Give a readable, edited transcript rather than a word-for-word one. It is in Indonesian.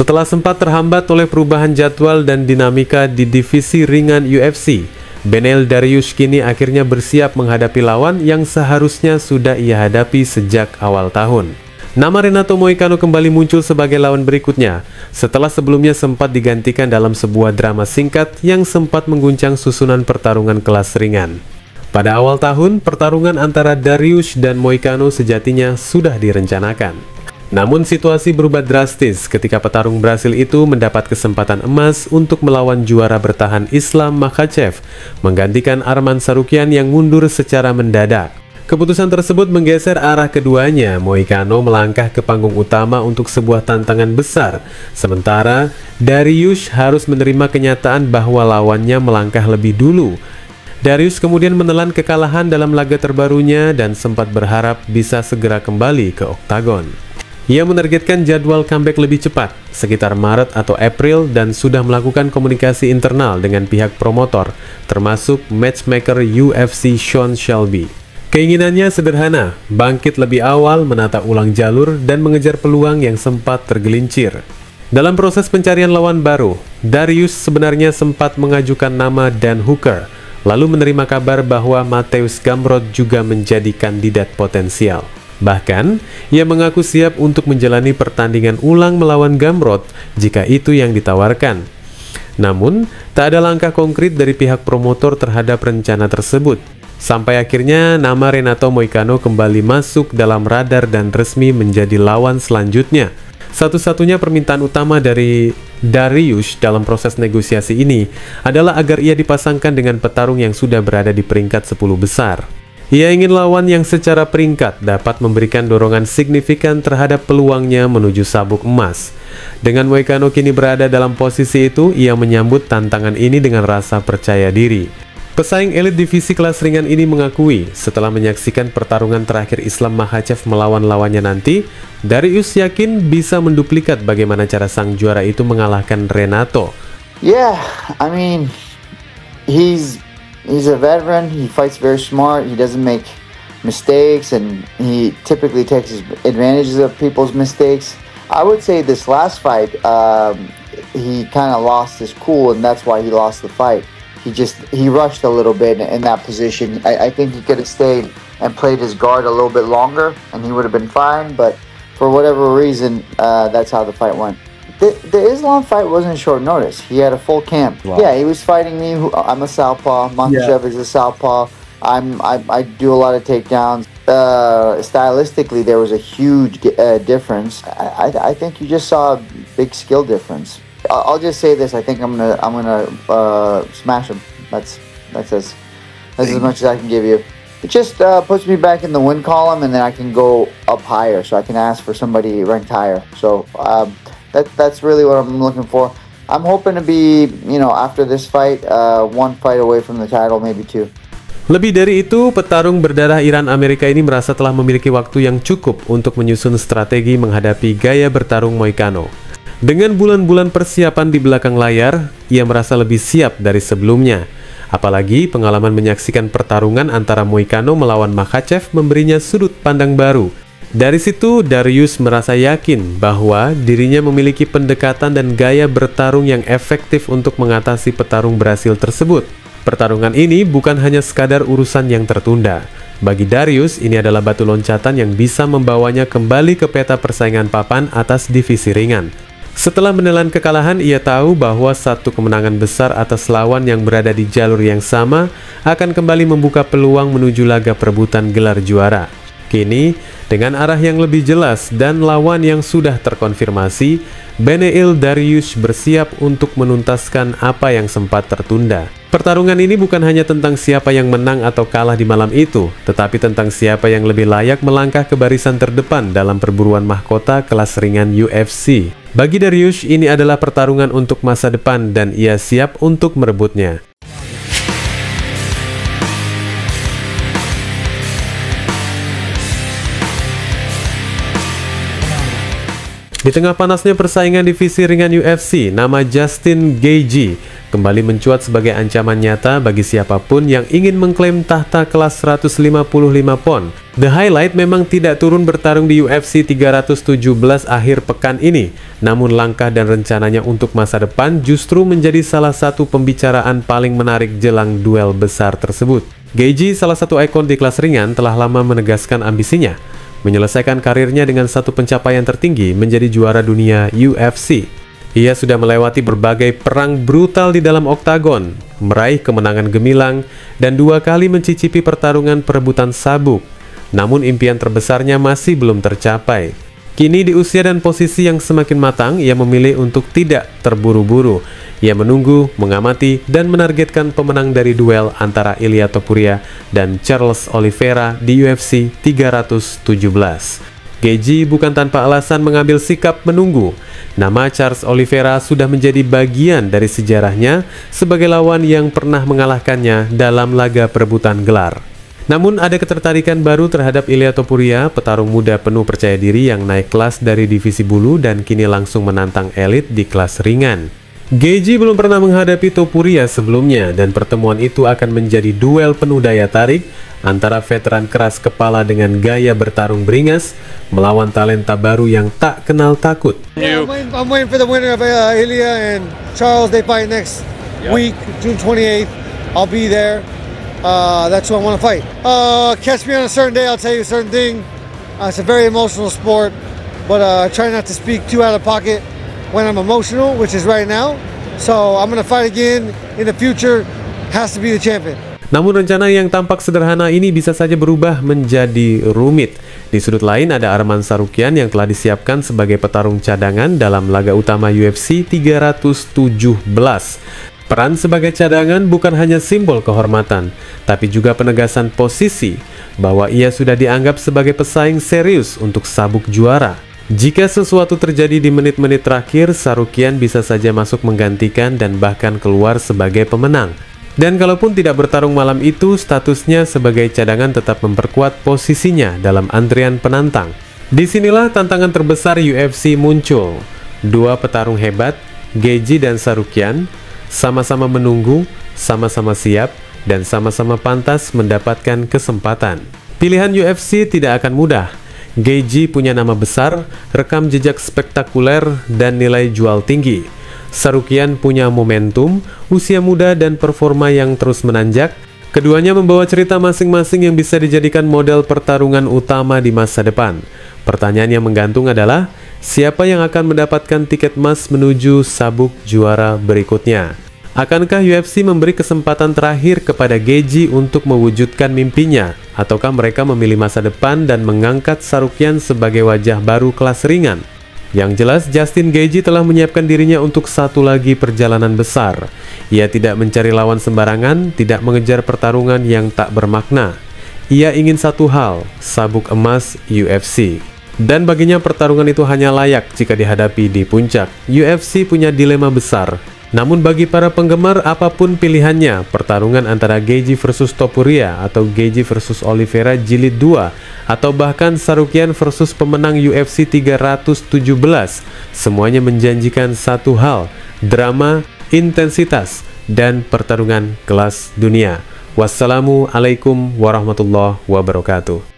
Setelah sempat terhambat oleh perubahan jadwal dan dinamika di divisi ringan UFC, Beneil Dariush kini akhirnya bersiap menghadapi lawan yang seharusnya sudah ia hadapi sejak awal tahun. Nama Renato Moicano kembali muncul sebagai lawan berikutnya, setelah sebelumnya sempat digantikan dalam sebuah drama singkat yang sempat mengguncang susunan pertarungan kelas ringan. Pada awal tahun, pertarungan antara Dariush dan Moicano sejatinya sudah direncanakan. Namun situasi berubah drastis ketika petarung Brasil itu mendapat kesempatan emas untuk melawan juara bertahan Islam Makhachev, menggantikan Arman Tsarukyan yang mundur secara mendadak. Keputusan tersebut menggeser arah keduanya. Moicano melangkah ke panggung utama untuk sebuah tantangan besar, sementara Dariush harus menerima kenyataan bahwa lawannya melangkah lebih dulu. Dariush kemudian menelan kekalahan dalam laga terbarunya dan sempat berharap bisa segera kembali ke oktagon. Ia menargetkan jadwal comeback lebih cepat, sekitar Maret atau April, dan sudah melakukan komunikasi internal dengan pihak promotor, termasuk matchmaker UFC Sean Shelby. Keinginannya sederhana, bangkit lebih awal, menata ulang jalur, dan mengejar peluang yang sempat tergelincir. Dalam proses pencarian lawan baru, Dariush sebenarnya sempat mengajukan nama Dan Hooker, lalu menerima kabar bahwa Mateusz Gamrot juga menjadi kandidat potensial. Bahkan, ia mengaku siap untuk menjalani pertandingan ulang melawan Gamrot jika itu yang ditawarkan. Namun, tak ada langkah konkret dari pihak promotor terhadap rencana tersebut. Sampai akhirnya nama Renato Moicano kembali masuk dalam radar dan resmi menjadi lawan selanjutnya. Satu-satunya permintaan utama dari Dariush dalam proses negosiasi ini adalah agar ia dipasangkan dengan petarung yang sudah berada di peringkat 10 besar. Ia ingin lawan yang secara peringkat dapat memberikan dorongan signifikan terhadap peluangnya menuju sabuk emas. Dengan Moicano kini berada dalam posisi itu, ia menyambut tantangan ini dengan rasa percaya diri. Pesaing elit divisi kelas ringan ini mengakui setelah menyaksikan pertarungan terakhir Islam Makhachev melawan lawannya nanti, Dariush yakin bisa menduplikat bagaimana cara sang juara itu mengalahkan Renato. Yeah, I mean, he's a veteran, he fights very smart, he doesn't make mistakes, and he typically takes advantages of people's mistakes. I would say this last fight, he kind of lost his cool, and that's why he lost the fight. He rushed a little bit in that position. I think he could have stayed and played his guard a little bit longer, and he would have been fine, but for whatever reason, that's how the fight went. The Islam fight wasn't short notice. He had a full camp. Wow. Yeah, he was fighting me. I'm a southpaw. Makhachev is a southpaw. I do a lot of takedowns. Stylistically, there was a huge difference. I think you just saw a big skill difference. I'll just say this. I think I'm gonna smash him. That's as much as I can give you. It just puts me back in the win column, and then I can go up higher, so I can ask for somebody ranked higher. So that's really what I'm looking for. I'm hoping to be, after this fight, one fight away from the title, maybe two. Lebih dari itu, petarung berdarah Iran Amerika ini merasa telah memiliki waktu yang cukup untuk menyusun strategi menghadapi gaya bertarung Moicano. Dengan bulan-bulan persiapan di belakang layar, ia merasa lebih siap dari sebelumnya. Apalagi pengalaman menyaksikan pertarungan antara Moicano melawan Makhachev memberinya sudut pandang baru. Dari situ, Dariush merasa yakin bahwa dirinya memiliki pendekatan dan gaya bertarung yang efektif untuk mengatasi petarung Brasil tersebut. Pertarungan ini bukan hanya sekadar urusan yang tertunda. Bagi Dariush, ini adalah batu loncatan yang bisa membawanya kembali ke peta persaingan papan atas divisi ringan. Setelah menelan kekalahan, ia tahu bahwa satu kemenangan besar atas lawan yang berada di jalur yang sama akan kembali membuka peluang menuju laga perebutan gelar juara. Kini, dengan arah yang lebih jelas dan lawan yang sudah terkonfirmasi, Beneil Dariush bersiap untuk menuntaskan apa yang sempat tertunda. Pertarungan ini bukan hanya tentang siapa yang menang atau kalah di malam itu, tetapi tentang siapa yang lebih layak melangkah ke barisan terdepan dalam perburuan mahkota kelas ringan UFC. Bagi Dariush, ini adalah pertarungan untuk masa depan dan ia siap untuk merebutnya. Di tengah panasnya persaingan divisi ringan UFC, nama Justin Gaethje kembali mencuat sebagai ancaman nyata bagi siapapun yang ingin mengklaim tahta kelas 155 pon. The Highlight memang tidak turun bertarung di UFC 317 akhir pekan ini, namun langkah dan rencananya untuk masa depan justru menjadi salah satu pembicaraan paling menarik jelang duel besar tersebut. Gaethje, salah satu ikon di kelas ringan, telah lama menegaskan ambisinya menyelesaikan karirnya dengan satu pencapaian tertinggi, menjadi juara dunia UFC. Ia sudah melewati berbagai perang brutal di dalam oktagon, meraih kemenangan gemilang, dan 2 kali mencicipi pertarungan perebutan sabuk. Namun impian terbesarnya masih belum tercapai. Kini di usia dan posisi yang semakin matang, ia memilih untuk tidak terburu-buru. Ia menunggu, mengamati, dan menargetkan pemenang dari duel antara Ilia Topuria dan Charles Oliveira di UFC 317. Gaethje bukan tanpa alasan mengambil sikap menunggu. Nama Charles Oliveira sudah menjadi bagian dari sejarahnya sebagai lawan yang pernah mengalahkannya dalam laga perebutan gelar. Namun ada ketertarikan baru terhadap Ilia Topuria, petarung muda penuh percaya diri yang naik kelas dari divisi bulu dan kini langsung menantang elit di kelas ringan. Gaethje belum pernah menghadapi Topuria sebelumnya, dan pertemuan itu akan menjadi duel penuh daya tarik antara veteran keras kepala dengan gaya bertarung beringas melawan talenta baru yang tak kenal takut. I'm waiting for the winner of Ilia and Charles. They fight next week, June 28th. I'll be there. That's who I want to fight. Catch me on a certain day, I'll tell you a certain thing. It's a very emotional sport, but I try not to speak too out of pocket when I'm emotional, which is right now. So I'm gonna fight again in the future. Has to be the champion. Namun rencana yang tampak sederhana ini bisa saja berubah menjadi rumit. Di sudut lain ada Arman Tsarukyan yang telah disiapkan sebagai petarung cadangan dalam laga utama UFC 317. Peran sebagai cadangan bukan hanya simbol kehormatan, tapi juga penegasan posisi bahwa ia sudah dianggap sebagai pesaing serius untuk sabuk juara. Jika sesuatu terjadi di menit-menit terakhir, Tsarukyan bisa saja masuk menggantikan dan bahkan keluar sebagai pemenang. Dan kalaupun tidak bertarung malam itu, statusnya sebagai cadangan tetap memperkuat posisinya dalam antrian penantang. Disinilah tantangan terbesar UFC muncul. 2 petarung hebat, Gaethje dan Tsarukyan, sama-sama menunggu, sama-sama siap, dan sama-sama pantas mendapatkan kesempatan. Pilihan UFC tidak akan mudah. Gaethje punya nama besar, rekam jejak spektakuler, dan nilai jual tinggi. Tsarukyan punya momentum, usia muda, dan performa yang terus menanjak. Keduanya membawa cerita masing-masing yang bisa dijadikan model pertarungan utama di masa depan. Pertanyaan yang menggantung adalah, siapa yang akan mendapatkan tiket emas menuju sabuk juara berikutnya? Akankah UFC memberi kesempatan terakhir kepada Gaethje untuk mewujudkan mimpinya? Ataukah mereka memilih masa depan dan mengangkat Tsarukyan sebagai wajah baru kelas ringan? Yang jelas, Justin Gaethje telah menyiapkan dirinya untuk satu lagi perjalanan besar. Ia tidak mencari lawan sembarangan, tidak mengejar pertarungan yang tak bermakna. Ia ingin satu hal, sabuk emas UFC. Dan baginya pertarungan itu hanya layak jika dihadapi di puncak. UFC punya dilema besar. Namun bagi para penggemar, apapun pilihannya, pertarungan antara Gaethje versus Topuria atau Gaethje versus Oliveira jilid 2 atau bahkan Tsarukyan versus pemenang UFC 317, semuanya menjanjikan satu hal, drama, intensitas, dan pertarungan kelas dunia. Wassalamualaikum warahmatullahi wabarakatuh.